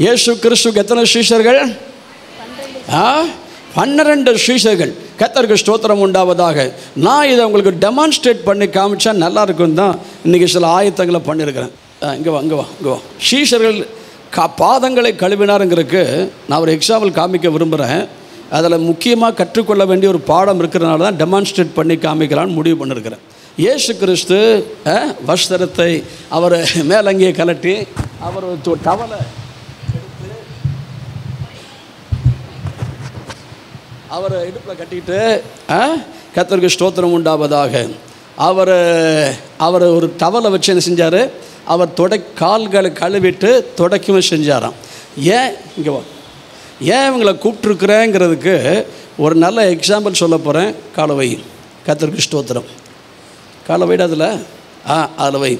இயேசு கிறிஸ்துவுக்கு எத்தனை சீஷர்கள்? 12 சீஷர்கள். கர்த்தருக்கு ஸ்தோத்திரம் உண்டாவதாக. நான் இதை உங்களுக்கு டெமான்ஸ்ட்ரேட் பண்ணி காமிச்சா நல்லா இருக்கும் தான் இன்றைக்கி சில ஆயத்தங்களை பண்ணியிருக்கிறேன். இங்கே வா. சீஷர்கள் பாதங்களை கழுவினாருங்கிறதுக்கு நான் ஒரு எக்ஸாம்பிள் காமிக்க விரும்புகிறேன். அதில் முக்கியமாக கற்றுக்கொள்ள வேண்டிய ஒரு பாடம் இருக்கிறதுனால தான் டெமான்ஸ்ட்ரேட் பண்ணி காமிக்கலான்னு முடிவு பண்ணியிருக்கிறேன். இயேசு கிறிஸ்து வஸ்திரத்தை அவர் மேலங்கியை கலட்டி அவர் டவலை எடுத்து அவர் இடுப்பில் கட்டிட்டு கர்த்தருக்கு ஸ்தோத்திரம் உண்டாவதாக அவர் ஒரு டவலை வச்சு என்ன செஞ்சார்? அவர் கால்களை கழுவிட்டு துடைக்கவும் செஞ்சாராம். ஏன் இவங்களை கூப்பிட்ருக்குறேங்கிறதுக்கு ஒரு நல்ல எக்ஸாம்பிள் சொல்ல போகிறேன். காலவை. கர்த்தருக்கு ஸ்தோத்திரம். காலவைடு அதில் வை.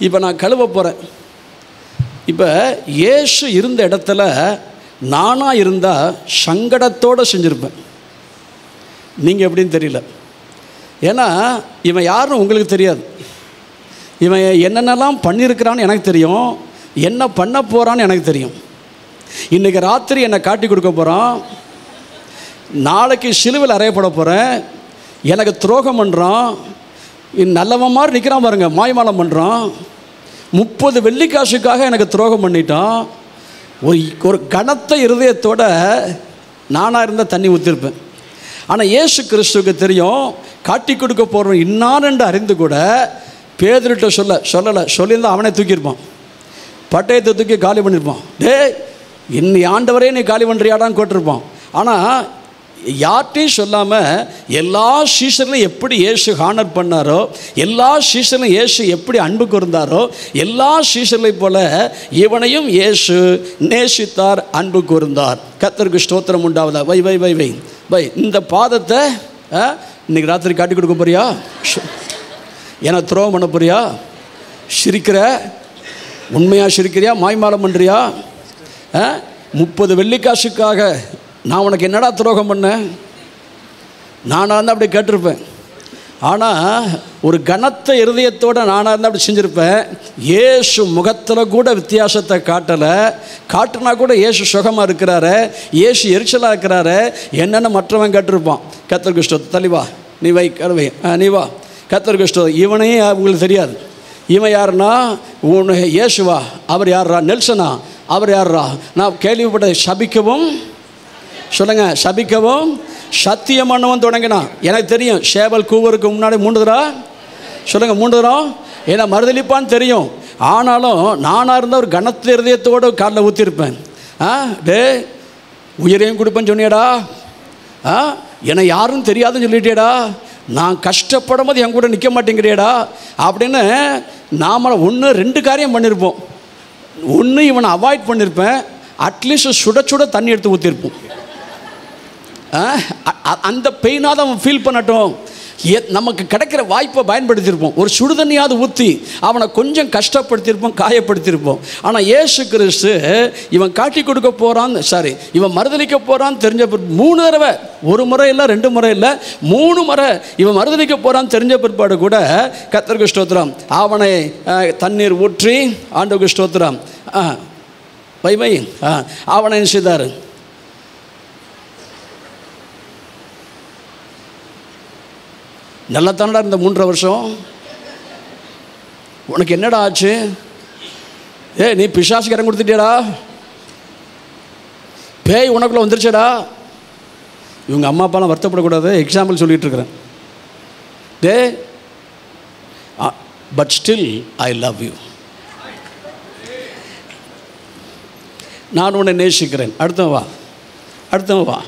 இப்போ நான் கழுவ போகிறேன். இப்போ இயேசு இருந்த இடத்துல நானாக இருந்தால் சங்கடத்தோடு செஞ்சுருப்பேன். நீங்கள் எப்படின்னு தெரியல. ஏன்னா இவன் யாருன்னு உங்களுக்கு தெரியாது. இவன் என்னென்னலாம் பண்ணியிருக்கிறான்னு எனக்கு தெரியும், என்ன பண்ண போகிறான்னு எனக்கு தெரியும். இன்றைக்கி ராத்திரி என்னை காட்டி கொடுக்க போகிறான், நாளைக்கு சிலுவையில் அறையப்பட போகிறேன், எனக்கு துரோகம் பண்ணுறான், நல்லவன் மாதிரி நிற்கிறான் பாருங்க, மாய்மாலம் பண்ணுறான், 30 வெள்ளிக்காசுக்காக எனக்கு துரோகம் பண்ணிட்டான். ஒரு கனத்த இருதயத்தோட நானாக இருந்தால் தண்ணி ஊற்றிருப்பேன். ஆனால் இயேசு கிறிஸ்துவுக்கு தெரியும், காட்டி கொடுக்க போகிறவன் இன்னான்னு அறிந்து கூட பேதுருட்ட சொல்லியிருந்தால் அவனே தூக்கியிருப்பான், பட்டயத்தை தூக்கி காலி பண்ணியிருப்பான். இன்னி ஆண்டவரே நீ காலி பண்ணுறியாடான்னு கேட்டிருப்பான். ஆனால் யார்கிட்டையும் சொல்லாமல் எல்லா சீஷர்களையும் எப்படி இயேசு ஹானர் பண்ணாரோ, எல்லா சீஷர்களும் இயேசு எப்படி அன்பு கூர்ந்தாரோ, எல்லா சீஷர்களைப் போல இவனையும் இயேசு நேசித்தார், அன்பு கூர்ந்தார். கர்த்தருக்கு ஸ்தோத்திரம் உண்டாவதா. வை வை வை வை வை இந்த பாதத்தை இன்னைக்கு ராத்திரி காட்டி கொடுக்க போறியா? ஏன்னா துரோகம் பண்ண போறியா? சிரிக்கிற? உண்மையாக சிரிக்கிறியா? மாய்மாலம் பண்ணுறியா? 30 வெள்ளிக்காசுக்காக நான் உனக்கு என்னடா துரோகம் பண்ணேன்? நானாக இருந்தால் அப்படி கேட்டிருப்பேன். ஆனால் ஒரு கனத்த இருதயத்தோடு நானாக இருந்தால் அப்படி செஞ்சுருப்பேன். இயேசு முகத்தில் கூட வித்தியாசத்தை காட்டுனா கூட இயேசு சுகமாக இருக்கிறாரு, இயேசு எரிச்சலாக இருக்கிறாரு, என்னென்ன மற்றவன் கேட்டிருப்பான். கர்த்தருக்கு ஸ்தோத்திரம். தள்ளிவா நீ வை கருவை நீ வா. கர்த்தருக்கு ஸ்தோத்திரம். இவனையும் உங்களுக்கு தெரியாது. இவன் யாருன்னா இயேசுவா? அவர் யாரா? நெல்சனா? அவர் யாரா? நான் கேள்விப்பட்ட சபிக்கவும் சபிக்கவும் சத்தியமானவன் தொடங்கினான். எனக்கு தெரியும் சேவல் கூவருக்கு முன்னாடி 3 தடவை 3 தடவை ஏன்னா மறுதளிப்பான்னு தெரியும். ஆனாலும் நானாக இருந்தால் ஒரு கனத்த இருதயத்தோடு காலில் ஊற்றிருப்பேன். உயிரையும் கொடுப்பேன்னு சொன்னியடா, என்னை யாரும் தெரியாதுன்னு சொல்லிட்டேடா, நான் கஷ்டப்படும் போது என் கூட நிற்க மாட்டேங்கிறியடா அப்படின்னு நாம 1-2 காரியம் பண்ணியிருப்போம். ஒன்று இவனை அவாய்ட் பண்ணியிருப்பேன், அட்லீஸ்ட் சுட தண்ணி எடுத்து ஊற்றிருப்போம். அந்த பெயினாக அவன் ஃபீல் பண்ணட்டும், நமக்கு கிடைக்கிற வாய்ப்பை பயன்படுத்தியிருப்போம். ஒரு சுடுதண்ணியாவது ஊற்றி அவனை கொஞ்சம் கஷ்டப்படுத்தியிருப்போம், காயப்படுத்தியிருப்போம். ஆனால் இயேசு கிறிஸ்து இவன் காட்டி கொடுக்க போகிறான், இவன் மறுதலிக்க போகிறான்னு தெரிஞ்ச 3 தடவை, 1 முறை இல்லை 2 முறை இல்லை 3 முறை இவன் மறுதலிக்க போகிறான்னு தெரிஞ்ச பிற்பாடு கூட கர்த்தருக்கு ஸ்தோத்திரம் அவனை தண்ணீர் ஊற்றி ஆண்டவருக்கு ஸ்தோத்திரம் வை அவனை என்ன செய்தார்? நல்லா தானடா இந்த 3 வருஷம் உனக்கு என்னடா ஆச்சு? நீ பிசாசுக்கு இடம் கொடுத்துட்டியடா, பேய் உனக்குள்ள வந்துருச்சடா. இவங்க அம்மா அப்பாலாம் வருத்தப்படக்கூடாது, எக்ஸாம்பிள் சொல்லிட்டு இருக்கிறேன். But still I love you, நான் உன்னை நேசிக்கிறேன். அடுத்தவன் வா.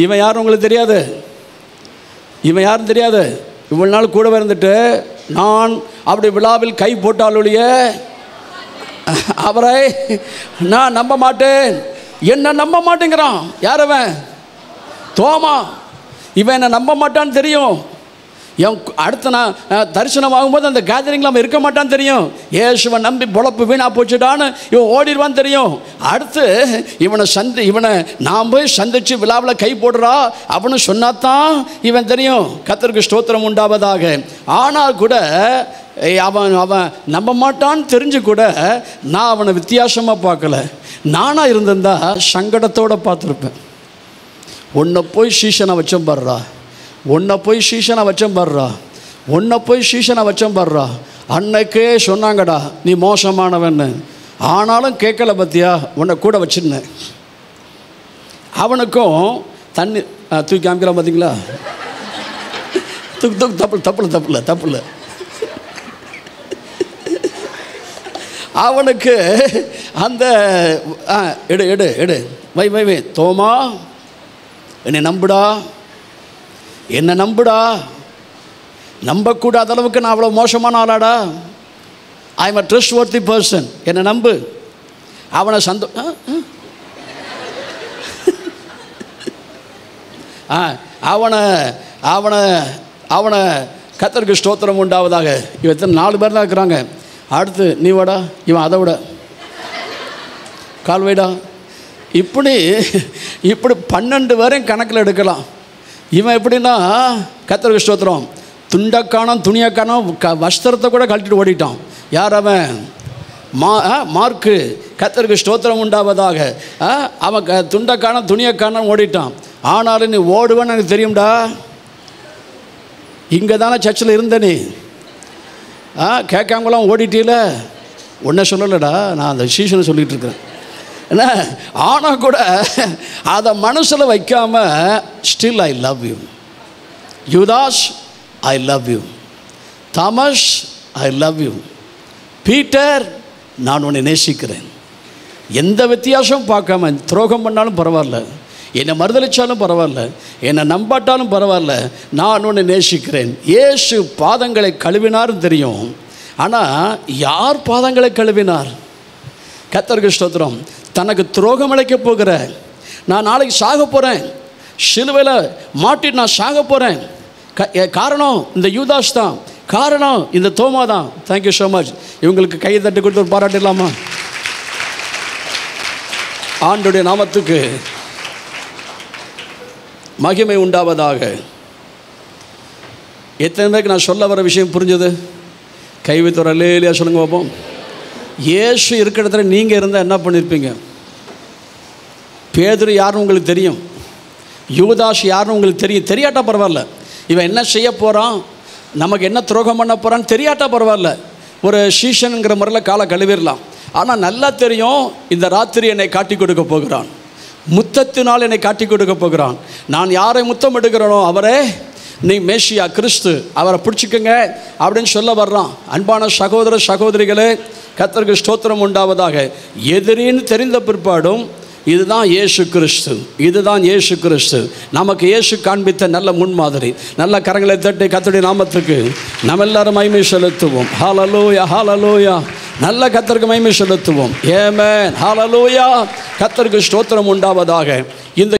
இவன் யாரும் உங்களுக்கு தெரியாது, இவன் யாரும் தெரியாது. இவ்வளவு நாள் கூடவே இருந்துட்டு நான் அப்படி விழாவில் கை போட்டாலொழிய அவரை நான் நம்ப மாட்டேன், என்ன நம்ப மாட்டேங்கிறான். யார் அவன்? தோமா. இவன் என்ன நம்ப மாட்டான்னு தெரியும். அடுத்த நான் தரிசனம் ஆகும்போது அந்த கேதரிங்கில் அவன் இருக்க மாட்டான்னு தெரியும். இயேசுவை நம்பி பொழப்பு வீணா போச்சுட்டான்னு இவன் ஓடிடுவான்னு தெரியும். அடுத்து இவனை நாம் போய் சந்திச்சு விழாவில் கை போடுறா அவனு சொன்னாதான் இவன் தெரியும். கர்த்தருக்கு ஸ்தோத்திரம் உண்டாவதாக. ஆனால் கூட அவன் அவன் நம்ப மாட்டான்னு தெரிஞ்சு கூட நான் அவனை வித்தியாசமாக பார்க்கல. நானாக இருந்திருந்தா சங்கடத்தோடு பார்த்துருப்பேன். உன்னை போய் சீசனை வச்சம் பாடுறா, உன்னை போய் சீசனை வச்சம் பாடுறா, உன்னை போய் சீசனை வச்சம் பாடுறா. அன்னைக்கே சொன்னாங்கடா நீ மோசமானவன்னு, ஆனாலும் கேட்கல பத்தியா, உன்னை கூட வச்சிருந்தேன். அவனுக்கும் தண்ணி தூக்கி காமிக்கிறான் பார்த்தீங்களா? தூக்கு தூக்கு தப்புல அவனுக்கு அந்த எடு எடு எடு வை வை வை தோமா, என்னை நம்புடா, என்னை நம்புடா. நம்பக்கூடாத அளவுக்கு நான் அவ்வளோ மோசமான ஆளாடா. ஐ எம் அ ட்ரஸ்ட்வொர்த்தி பர்சன், என்னை நம்பு. அவனை அவனை அவனை அவனை கர்த்தருக்கு ஸ்தோத்திரம் உண்டாவதாக. இவன் 4 பேர் தான் இருக்கிறாங்க. அடுத்து நீ வாடா, இவன் அதை விட கால் வைடா. இப்படி 12 வரையும் கணக்கில் எடுக்கலாம். இவன் எப்படின்னா கர்த்தருக்கு ஸ்தோத்திரம், துண்டக்கானம் துணியக்கானம் வஸ்திரத்தை கூட கழட்டிட்டு ஓடிட்டான். யார் அவன்? மார்க்கு. கர்த்தருக்கு ஸ்தோத்திரம் உண்டாவதாக. அவன் துண்டக்கானம் துணியக்கானம் ஓடிட்டான். ஆனாலும் நீ ஓடுவேன்னு எனக்கு தெரியும்டா. இங்கே தானே சர்ச்சில் இருந்த நீ, கேட்காமலாம் ஓடிட்டீல. ஒன்றை சொல்லலடா, நான் அந்த சீசனை சொல்லிகிட்டு இருக்கிறேன் என்ன. ஆனால் கூட அதை மனசில் வைக்காம still I love you. Judas I love you. Thomas I love you. Peter நான் உன்னை நேசிக்கிறேன். எந்த வித்தியாசமும் பார்க்காம, துரோகம் பண்ணாலும் பரவாயில்ல, என்னை மறுதளித்தாலும் பரவாயில்ல, என்னை நம்பாட்டாலும் பரவாயில்ல, நான் உன்னை நேசிக்கிறேன். இயேசு பாதங்களை கழுவினார்னு தெரியும். ஆனால் யார் பாதங்களை கழுவினார்? கர்த்தருக்கு ஸ்தோத்திரம். தனக்கு துரோகம் இழைக்க போகிற, நான் நாளைக்கு சாக போகிறேன், சிலுவையில் மாட்டிட்டு நான் சாக போகிறேன், காரணம் இந்த யூதாஸ் தான், காரணம் இந்த தோமா தான். Thank you so much. இவங்களுக்கு கையை தட்டி கொடுத்து ஒரு பாராட்டிடலாமா? ஆண்டுடைய நாமத்துக்கு மகிமை உண்டாவதாக. எத்தனை பேருக்கு நான் சொல்ல வர விஷயம் புரிஞ்சது? கைவித்தோர் அல்லேலூயா சொல்லுங்க பார்ப்போம். இயேசு இருக்கிற இடத்துல நீங்கள் இருந்தால் என்ன பண்ணியிருப்பீங்க? பேதுரு யாருன்னு உங்களுக்கு தெரியும், யூதாஸ் யாருன்னு உங்களுக்கு தெரியும். தெரியாட்டா பரவாயில்ல, இவன் என்ன செய்ய போகிறான், நமக்கு என்ன துரோகம் பண்ண போகிறான்னு தெரியாட்டா பரவாயில்ல, ஒரு சீசனுங்கிற முறையில் காலை கழுவிடலாம். ஆனால் நல்லா தெரியும், இந்த ராத்திரி என்னை காட்டி கொடுக்க போகிறான், முத்தத்தினால் என்னை காட்டி கொடுக்க போகிறான். நான் யாரை முத்தம் எடுக்கிறனோ அவரே நீ மேசியா கிறிஸ்து, அவரை பிடிச்சிக்கங்க அப்படின்னு சொல்ல வர்றான். அன்பான சகோதர சகோதரிகளே, கர்த்தருக்கு ஸ்தோத்திரம் உண்டாவதாக. எதிரின்னு தெரிந்த பிற்பாடும் இதுதான் இயேசு கிறிஸ்து, இதுதான் இயேசு கிறிஸ்து. நமக்கு இயேசு காண்பித்த நல்ல முன்மாதிரி. நல்ல கரங்களை தட்டி கர்த்தருடைய நாமத்துக்கு நம்ம எல்லாரும் மகிமை செலுத்துவோம். ஹல்லேலூயா, ஹல்லேலூயா. நல்ல கர்த்தருக்கு மகிமை செலுத்துவோம். ஆமென், ஹல்லேலூயா. கர்த்தருக்கு ஸ்தோத்திரம் உண்டாவதாக. இந்த